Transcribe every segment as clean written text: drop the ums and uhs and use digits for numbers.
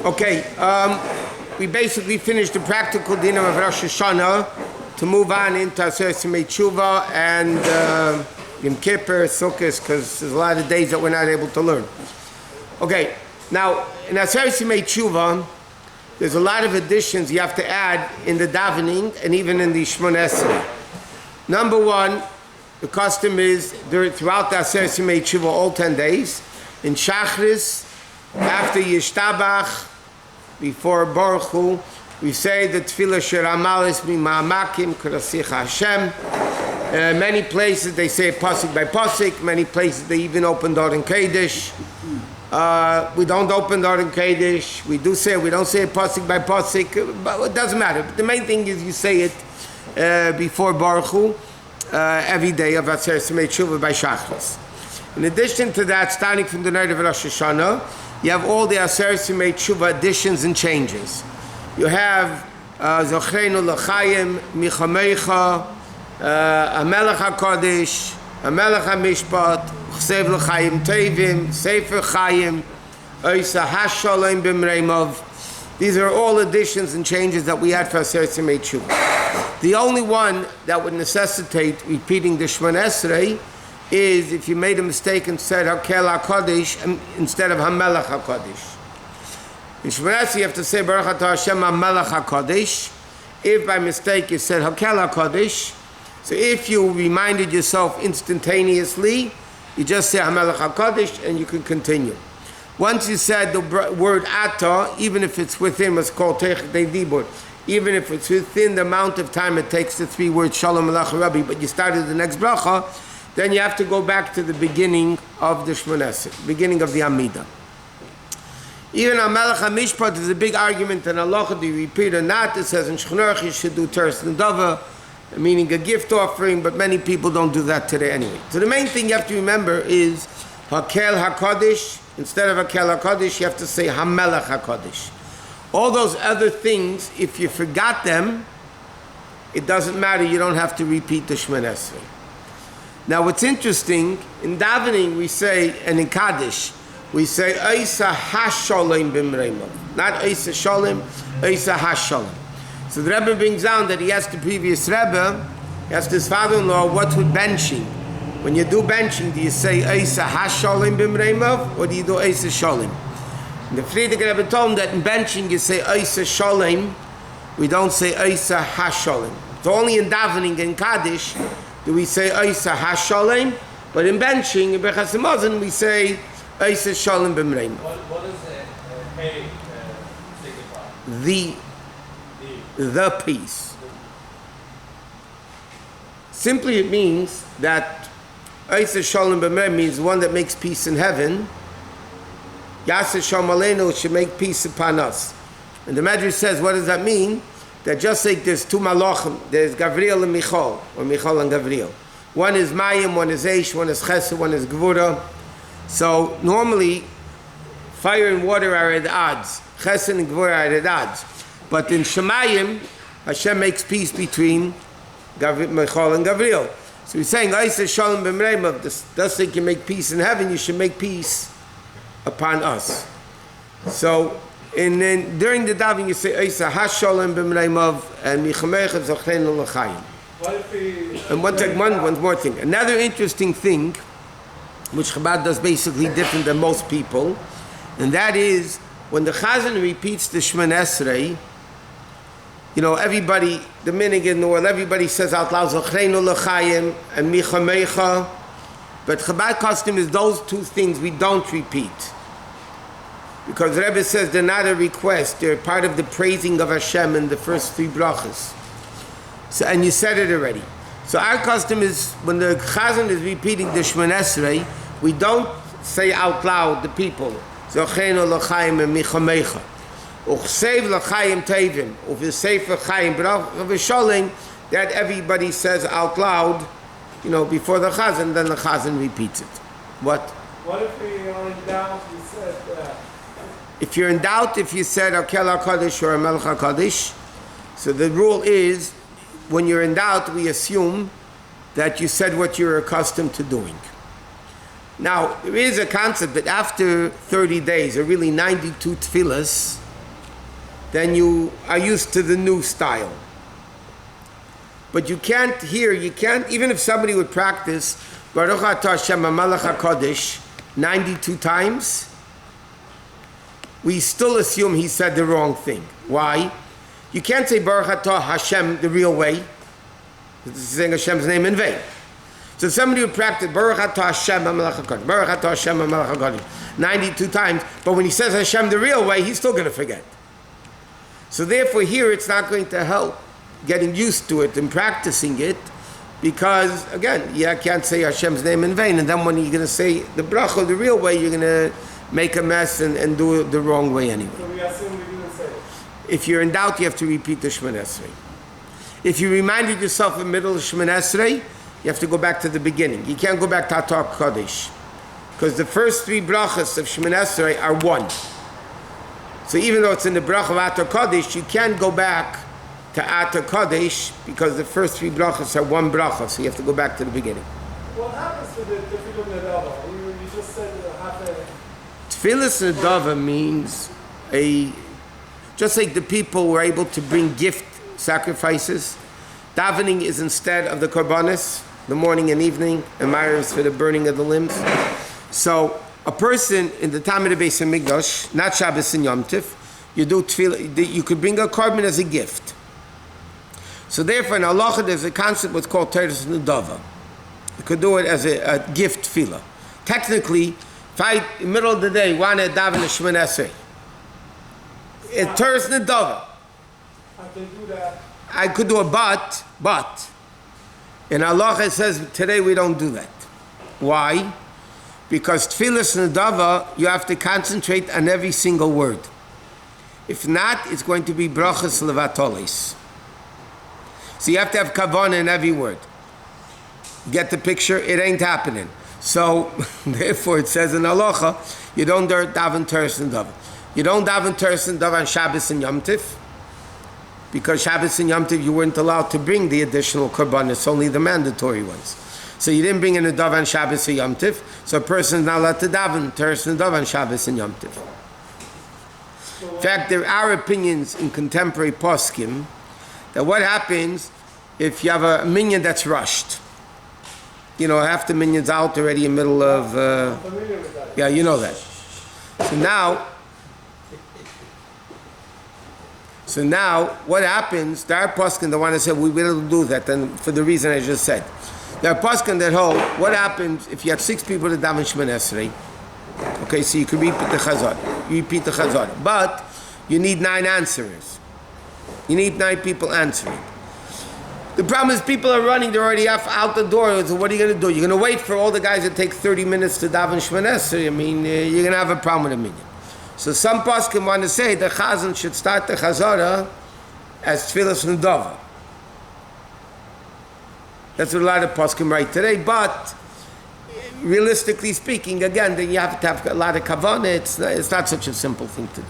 Okay, we basically finished the practical dinner of Rosh Hashanah to move on into Aseret Yemei Tshuva and Yom Kippur, Sukkot, because there's a lot of days that we're not able to learn. Okay, now in Aseret Yemei Tshuva, there's a lot of additions you have to add in the davening and even in the Shmoneh Esrei. Number one, the custom is throughout the Aseret Yemei Tshuva all 10 days, in Shachris, after Yishtabach, before Baruch Hu, we say the Tefillah Shiramalis Mima'amakim Kurasich Hashem. Many places they say pasuk by pasuk. Many places they even open Doron Kodesh. We don't open Doron Kodesh. We don't say it pasuk by pasuk, but it doesn't matter. But the main thing is you say it before Baruch Hu every day of Aseret Yemei Tshuva by Shachris. In addition to that, starting from the night of Rosh Hashanah, you have all the Aseret Yemei Tshuva additions and changes. You have Zochreinu L'Chaim, Michamecha, Hamelech HaKodesh, Hamelech HaMishpat, Chsev L'Chaim Tevim, Sefer Chaim, Oisa HaSholem B'Mreimov. These are all additions and changes that we had for Aseret Yemei Tshuva. The only one that would necessitate repeating the Shmoneh Esrei is if you made a mistake and said Hakel HaKodesh instead of Hamelech HaKodesh. In Shmoneh Esrei you have to say Baruch Atah Hashem Hamelech HaKodesh. If by mistake you said Hakel HaKodesh, so if you reminded yourself instantaneously, you just say Hamelech HaKodesh and you can continue. Once you said the word Atah, even if it's within what's called Teich Dibur, even if it's within the amount of time it takes the 3 words Shalom Aleichem Rabbi, but you started the next bracha, then you have to go back to the beginning of the Shmoneh Esrei, beginning of the Amidah. Even Hamelech HaMishpat is a big argument in Halacha, do you repeat or not? It says in Shulchan you should do Teres Nedava, meaning a gift offering, but many people don't do that today anyway. So the main thing you have to remember is Hakel HaKodesh. Instead of Hakel HaKodesh, you have to say Hamelech HaKodesh. All those other things, if you forgot them, it doesn't matter, you don't have to repeat the Shmoneh Esrei. Now what's interesting, in davening we say, and in Kaddish, we say Oisa HaSholem B'Mreimov. Not Oisa Sholem, Oisa HaSholem. So the Rebbe brings down that he asked the previous Rebbe, he asked his father-in-law, what's with benching? When you do benching, do you say Oisa HaSholem B'Mreimov, or do you do Oisa Sholem? And the Frierdiker Rebbe told him that in benching you say Oisa Sholem, we don't say Oisa HaSholem. So only in davening and Kaddish do we say Oisa HaSholem, but in benching, in Bechas Hamazon, we say Oisa Sholem B'Mreimov. What does hey signify? The peace. Simply it means that Oisa Sholem B'Mreimov means one that makes peace in heaven. Yaseh Shalom Aleinu should make peace upon us. And the Medrash says, what does that mean? That just like there's 2 malachim, there's Gavriel and Michal, or Michal and Gavriel. One is Mayim, one is Eish, one is Chesed, one is Gvura. So normally, fire and water are at odds. Chesed and Gvura are at odds. But in Shemayim, Hashem makes peace between Michal and Gavriel. So he's saying, Oisa Shalom B'Mreimov, just like you make peace in heaven, you should make peace upon us. So during the davening you say Oisa HaSholem B'Mreimov and Michamecha Zochreinu L'Chaim. And one more thing. Another interesting thing, which Chabad does basically different than most people, and that is when the Chazan repeats the Shmoneh Esrei, you know, everybody, the minig in the world, everybody says out loud Zochreinu L'Chaim and Michamecha, but Chabad custom is those 2 things we don't repeat. Because the Rebbe says they're not a request, they're part of the praising of Hashem in the first 3 brachas. So, and you said it already. So our custom is, when the Chazan is repeating the Shmoneh Esrei, we don't say out loud, the people, Zochreinu L'Chaim and Michamecha. Uchsev L'Chaim Tevim, Uv Sefer Chaim Bracha V'Sholem, that everybody says out loud, you know, before the Chazan, then the Chazan repeats it. What? What if we are in doubt, we said that? If you're in doubt, if you said Hakel HaKodesh or Hamelech HaKodesh, so the rule is, when you're in doubt, we assume that you said what you're accustomed to doing. Now, there is a concept that after 30 days, or really 92 tefillas, then you are used to the new style. But you can't, even if somebody would practice Baruch Atah Hashem HaMelech HaKodesh 92 times, we still assume he said the wrong thing. Why? You can't say Baruch Atah Hashem the real way. It's saying Hashem's name in vain. So somebody would practice Baruch Atah Hashem HaMelech HaKodesh, Baruch Atah Hashem HaMelech HaKodesh 92 times, but when he says Hashem the real way, he's still going to forget. So therefore here it's not going to help getting used to it and practicing it, because again, I can't say Hashem's name in vain, and then when you're going to say the bracha the real way, you're going to make a mess and do it the wrong way anyway. So we assume we didn't say it. If you're in doubt, you have to repeat the Shemoneh Esrei. If you reminded yourself in the middle of Shemoneh Esrei, you have to go back to the beginning. You can't go back to Atar Kodesh, because the first 3 brachas of Shemoneh Esrei are one. So even though it's in the bracha of Atar Kodesh, you can't go back to Atar Kodesh, because the first 3 brachas are one bracha, so you have to go back to the beginning. What happens to the Tefillah Nedava? You just said half a... Tefillas Nedava means just like the people were able to bring gift sacrifices, davening is instead of the korbanos, the morning and evening, and Ma'ariv for the burning of the limbs. So a person in the time of the Beis HaMikdash, not Shabbos and Yom Tov, you do tefillah, you could bring a korban as a gift. So therefore in Halacha there's a concept what's called Teres Nedava. You could do it as a gift tefillah. Technically, if I, in the middle of the day, want to daven a Shemoneh Esrei, it's Teres Nedava. I can do that. I could do a but in Halacha it says today we don't do that. Why? Because Tefillas Nedava, you have to concentrate on every single word. If not, it's going to be brachas levatolis. So you have to have kavanah in every word. Get the picture? It ain't happening. So therefore it says in Halacha, you don't daven Teres Nedava. You don't daven Teres Nedava on Shabbos and Yom Tov, because Shabbos and Yom Tov you weren't allowed to bring the additional korbanos, only the mandatory ones. So you didn't bring in a Nedava on Shabbos or Yom Tov, so a person is not allowed to daven Teres Nedava on Shabbos and Yom Tov. In fact, there are opinions in contemporary poskim that what happens if you have a minyan that's rushed. You know, half the minyan's out already in the middle of... I'm familiar with that. yeah, you know that. So now, what happens, there are poskim that want to say, we will do that, and for the reason I just said. There are poskim that hold, what happens if you have 6 people to daven Shemoneh Esrei? Okay, so you can repeat the chazar. You repeat the chazar. But you need 9 answerers. You need 9 people answering. The problem is people are running, they're already out the door. So what are you going to do? You're going to wait for all the guys that take 30 minutes to daven Shemoneh Esrei? I mean, you're going to have a problem with a minyan. So some poskim want to say the chazan should start the chazara as Tefillas Nedava. That's what a lot of poskim write today, but realistically speaking, again, then you have to have a lot of kavanah. It's not such a simple thing to do.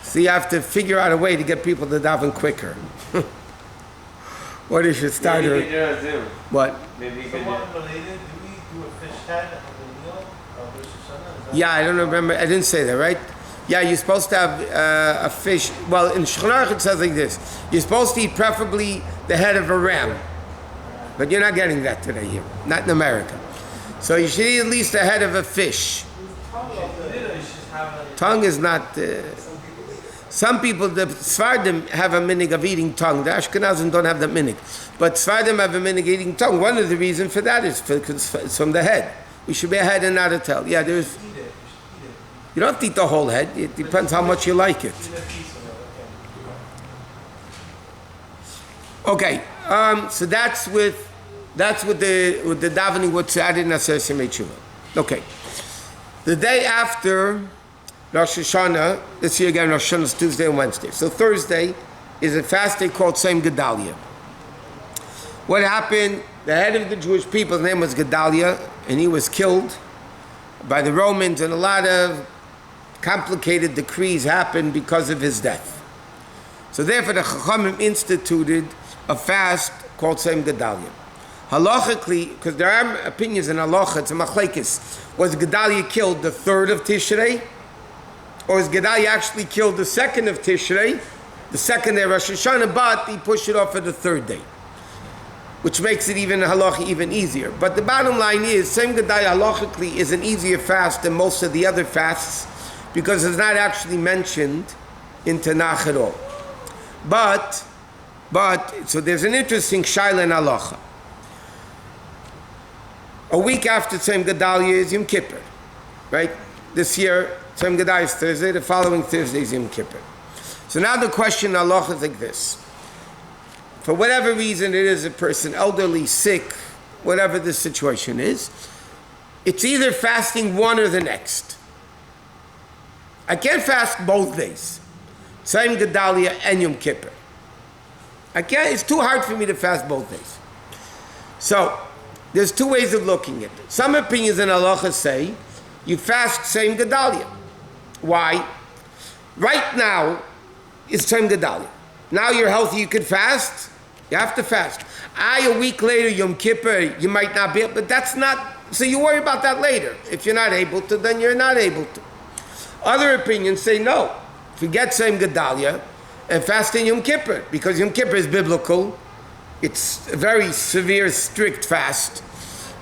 So you have to figure out a way to get people to daven quicker. What if you start? Maybe you could do it on Zoom. What? Maybe you could Somewhat related, do we do a fish head on the meal of Rosh Hashanah? Yeah, I don't remember. I didn't say that, right? Yeah, you're supposed to have a fish. Well, in Shulchan Aruch it says like this: you're supposed to eat preferably the head of a ram, but you're not getting that today here, not in America. So you should eat at least the head of a fish. Tongue is not. Some people, the Sfardim have a minig of eating tongue. The Ashkenazim don't have that minig. But Sfardim have a minig of eating tongue. One of the reasons for that is because it's from the head. We should be a head and not a tail. Yeah, there's... You don't have to eat the whole head. It depends how much you like it. Okay, so that's with the davening what's added in Aser Simei Tshuva. Okay. The day after Rosh Hashanah, this year again, Rosh Hashanah is Tuesday and Wednesday. So Thursday is a fast day called Tzom Gedalia. What happened? The head of the Jewish people, his name was Gedalia, and he was killed by the Romans, and a lot of complicated decrees happened because of his death. So therefore the Chachamim instituted a fast called Tzom Gedalia. Halachically, because there are opinions in halacha, it's a machlekes. Was Gedalia killed the 3rd of Tishrei? Or was Gedalia actually killed the 2nd of Tishrei? The 2nd day of Rosh Hashanah, but he pushed it off for the 3rd day. Which makes it even halacha even easier. But the bottom line is, same Gedalia halachically is an easier fast than most of the other fasts because it's not actually mentioned in Tanakh at all. But, so there's an interesting shaila in halacha. A week after Tzom Gedalia is Yom Kippur, right? This year, Tzom Gedalia is Thursday, the following Thursday is Yom Kippur. So now the question in halacha is like this. For whatever reason it is, a person elderly, sick, whatever the situation is, it's either fasting one or the next. I can't fast both days. Tzom Gedalia and Yom Kippur. I can't, it's too hard for me to fast both days. So, there's two ways of looking at it. Some opinions in halacha say you fast Tzom Gedalia. Why? Right now is Tzom Gedalia. Now you're healthy, you can fast. You have to fast. A week later, Yom Kippur, you might not be able, but that's not, so you worry about that later. If you're not able to, then you're not able to. Other opinions say no. Forget Tzom Gedalia and fast in Yom Kippur, because Yom Kippur is biblical. It's a very severe, strict fast.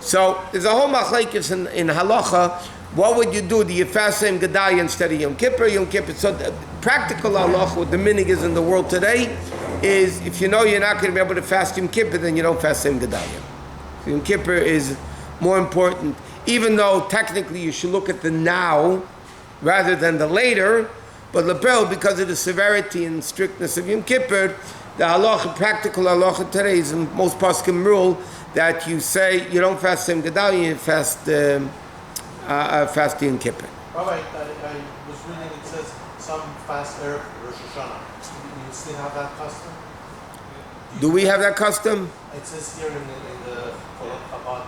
So there's a whole machlekes in halacha. What would you do? Do you fast Tzom Gedalia instead of Yom Kippur? Yom Kippur. So the practical halacha, what the minhag is in the world today, is if you know you're not going to be able to fast Yom Kippur, then you don't fast Tzom Gedalia. So Yom Kippur is more important, even though technically you should look at the now rather than the later. But Lepel, because of the severity and strictness of Yom Kippur, the halacha, practical halacha today is in most poskim rule that you say you don't fast Tzom Gedalia, you fast Yom Kippur. All right, I was reading, it says some fast Erev Rosh Hashanah. You still have that custom? Do we have that custom? It says here in the Chabad.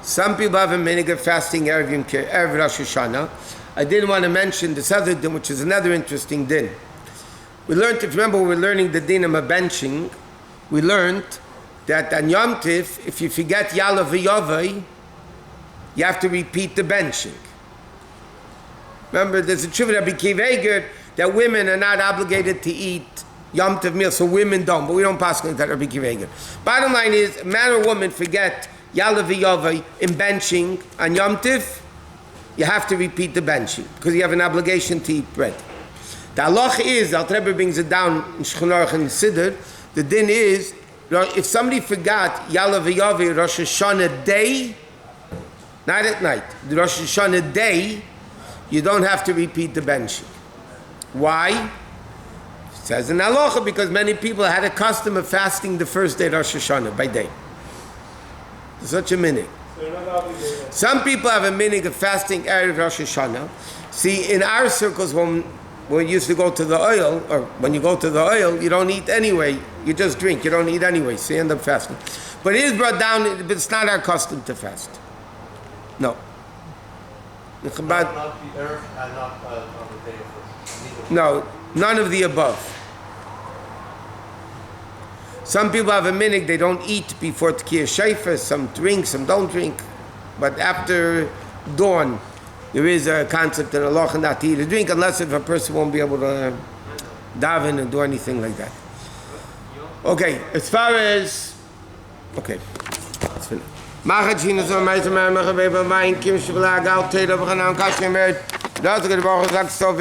Some people have a minhag of fasting Erev Rosh Hashanah. I didn't want to mention this other din, which is another interesting din. We learned, if you remember, we were learning the din of benching. We learned that on Yom Tif, if you forget Yala v'Yavai, you have to repeat the benching. Remember, there's a tshuva Rabbi Kiveger that women are not obligated to eat Yom Tif meal, so women don't, but we don't pass like that Rabbi Kiveger. Bottom line is, man or woman forget Yala v'Yavai in benching on Yom Tif, you have to repeat the benching, because you have an obligation to eat bread. The halacha is, the Alter Rebbe brings it down in Shulchan Aruch and Siddur, the din is, if somebody forgot Yala v'Yavai Rosh Hashanah day, not at night, the Rosh Hashanah day, you don't have to repeat the benching. Why? It says in halacha, because many people had a custom of fasting the first day of Rosh Hashanah by day. It's such a minhag. Some people have a minhag of fasting Erev Rosh Hashanah. See, in our circles, when we used to go to the oil, or when you go to the oil, you don't eat anyway. You just drink. You don't eat anyway, so you end up fasting. But it is brought down, but it's not our custom to fast. No. Not the Erev and not on the day of Rosh Hashanah. No, none of the above. Some people have a minhag, they don't eat before Tkiyah Shofar, some drink, some don't drink. But after dawn, there is a concept in halacha not to eat or drink, unless if a person won't be able to daven and do anything like that. Okay, as far as... Okay, let's finish. Machachina so meister mein mach we bei mein kim shvla gaut teder we gaan aan kasje met dat ik de woche zak so